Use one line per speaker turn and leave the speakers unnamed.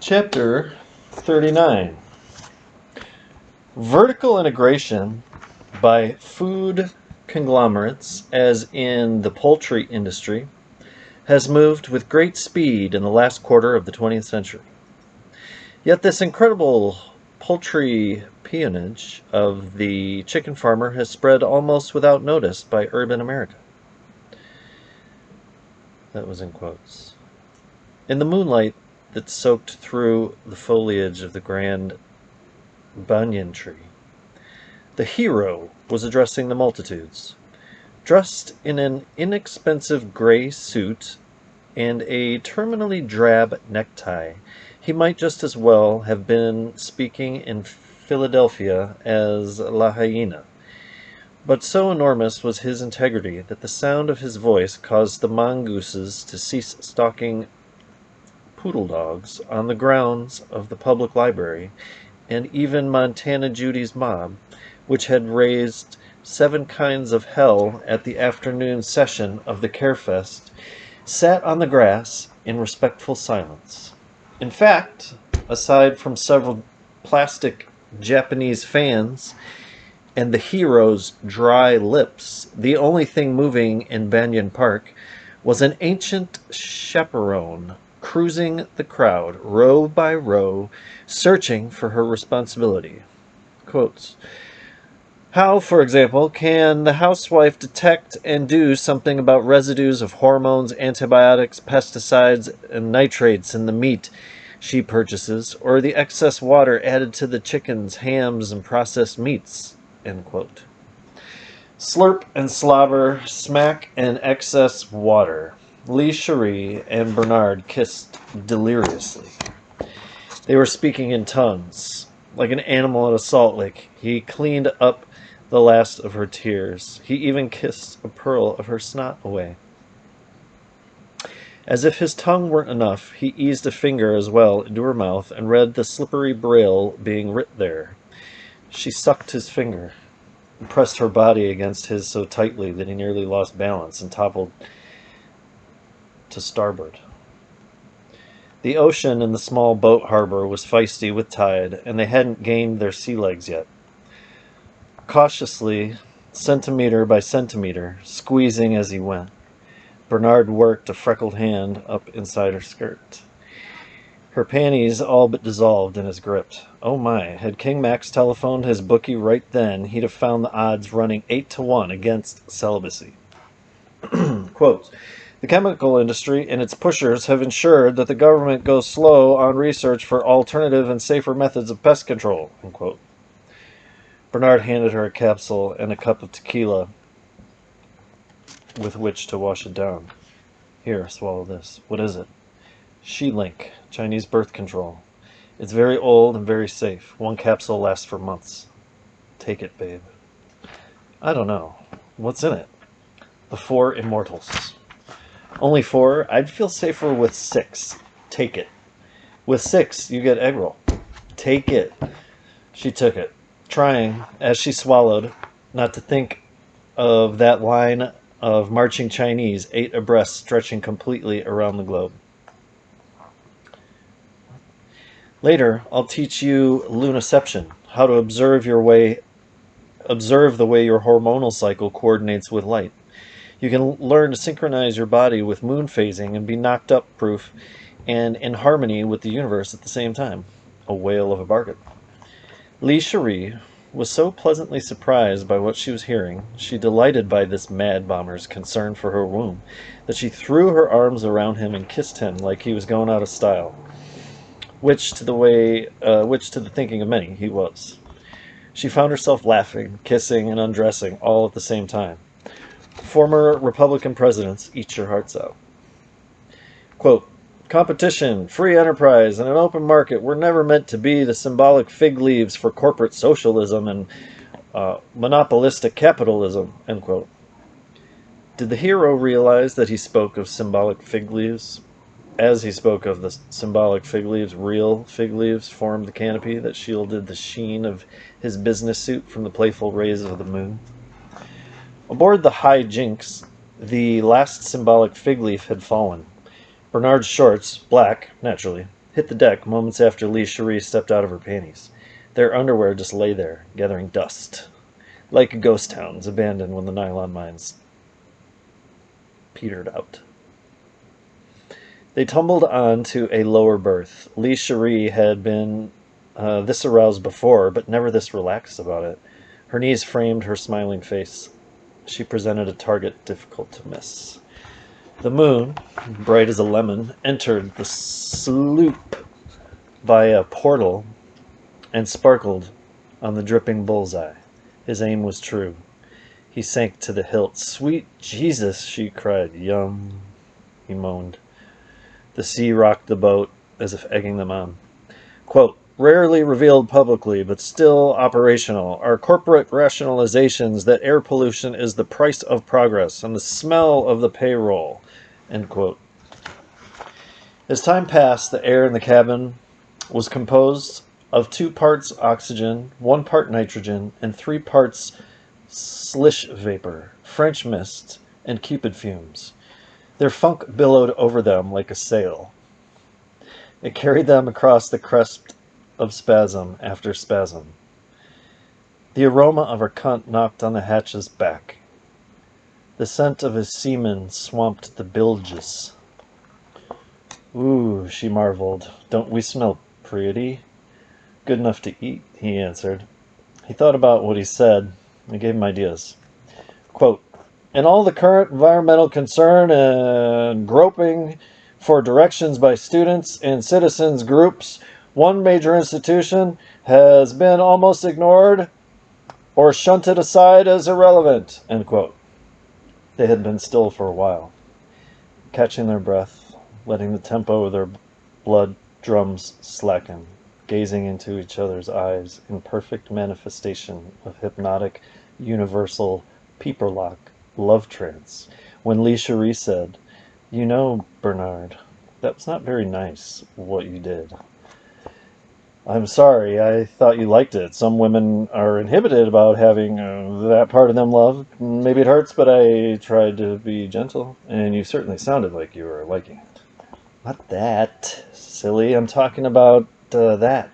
Chapter 39. Vertical integration by food conglomerates, as in the poultry industry, has moved with great speed in the last quarter of the 20th century. Yet this incredible poultry peonage of the chicken farmer has spread almost without notice by urban America. That was in quotes. In the moonlight that soaked through the foliage of the grand banyan tree, the hero was addressing the multitudes. Dressed in an inexpensive gray suit and a terminally drab necktie, he might just as well have been speaking in Philadelphia as La Hyena. But so enormous was his integrity that the sound of his voice caused the mongooses to cease stalking poodle dogs on the grounds of the public library, and even Montana Judy's mob, which had raised 7 kinds of hell at the afternoon session of the Carefest, sat on the grass in respectful silence. In fact, aside from several plastic Japanese fans and the hero's dry lips, the only thing moving in Banyan Park was an ancient chaperone cruising the crowd, row by row, searching for her responsibility. Quotes. How, for example, can the housewife detect and do something about residues of hormones, antibiotics, pesticides, and nitrates in the meat she purchases, or the excess water added to the chickens, hams, and processed meats? End quote. Slurp and slobber, smack and excess water. Lee Cherie and Bernard kissed deliriously. They were speaking in tongues. Like an animal at a salt lick, he cleaned up the last of her tears. He even kissed a pearl of her snot away. As if his tongue weren't enough, he eased a finger as well into her mouth and read the slippery braille being writ there. She sucked his finger and pressed her body against his so tightly that he nearly lost balance and toppled to starboard. The ocean in the small boat harbor was feisty with tide, and they hadn't gained their sea legs yet. Cautiously, centimeter by centimeter, squeezing as he went, Bernard worked a freckled hand up inside her skirt. Her panties all but dissolved in his grip. Oh my, had King Max telephoned his bookie right then, he'd have found the odds running 8-1 against celibacy. Quote, the chemical industry and its pushers have ensured that the government goes slow on research for alternative and safer methods of pest control. Unquote. Bernard handed her a capsule and a cup of tequila with which to wash it down. Here, swallow this. What is it? She-Link, Chinese birth control. It's very old and very safe. 1 capsule lasts for months. Take it, babe. I don't know. What's in it? The 4 immortals. Only 4? I'd feel safer with 6. Take it. With 6, you get egg roll. Take it. She took it, trying, as she swallowed, not to think of that line of marching Chinese, 8 abreast, stretching completely around the globe. Later, I'll teach you lunaception, how to observe the way your hormonal cycle coordinates with light. You can learn to synchronize your body with moon phasing and be knocked up proof and in harmony with the universe at the same time. A whale of a bargain. Lee Cherie was so pleasantly surprised by what she was hearing, she delighted by this mad bomber's concern for her womb, that she threw her arms around him and kissed him like he was going out of style, which to the thinking of many he was. She found herself laughing, kissing, and undressing all at the same time. Former Republican presidents, eat your hearts out. Quote, competition, free enterprise, and an open market were never meant to be the symbolic fig leaves for corporate socialism and monopolistic capitalism, end quote. Did the hero realize that he spoke of symbolic fig leaves? As he spoke of the symbolic fig leaves, real fig leaves formed the canopy that shielded the sheen of his business suit from the playful rays of the moon. Aboard the High Jinx, the last symbolic fig leaf had fallen. Bernard's shorts, black, naturally, hit the deck moments after Lee Cherie stepped out of her panties. Their underwear just lay there, gathering dust, like ghost towns abandoned when the nylon mines petered out. They tumbled on to a lower berth. Lee Cherie had been this aroused before, but never this relaxed about it. Her knees framed her smiling face. She presented a target difficult to miss. The moon, bright as a lemon, entered the sloop via a portal and sparkled on the dripping bullseye. His aim was true. He sank to the hilt. "Sweet Jesus," she cried. "Yum," he moaned. The sea rocked the boat as if egging them on. Quote, "Rarely revealed publicly, but still operational, are corporate rationalizations that air pollution is the price of progress and the smell of the payroll." End quote. As time passed, the air in the cabin was composed of 2 parts oxygen, 1 part nitrogen, and 3 parts slish vapor, French mist, and Cupid fumes. Their funk billowed over them like a sail. It carried them across the crest of spasm after spasm. The aroma of her cunt knocked on the hatch's back. The scent of his semen swamped the bilges. "Ooh," she marveled. "Don't we smell pretty?" "Good enough to eat," he answered. He thought about what he said and gave him ideas. Quote, "In all the current environmental concern and groping for directions by students and citizens groups, one major institution has been almost ignored or shunted aside as irrelevant." End quote. They had been still for a while, catching their breath, letting the tempo of their blood drums slacken, gazing into each other's eyes in perfect manifestation of hypnotic, universal, peeper-lock love trance, when Lee Cherie said, "You know, Bernard, that was not very nice, what you did." "I'm sorry, I thought you liked it. Some women are inhibited about having that part of them loved. Maybe it hurts, but I tried to be gentle, and you certainly sounded like you were liking it." "Not that, silly. I'm talking about that."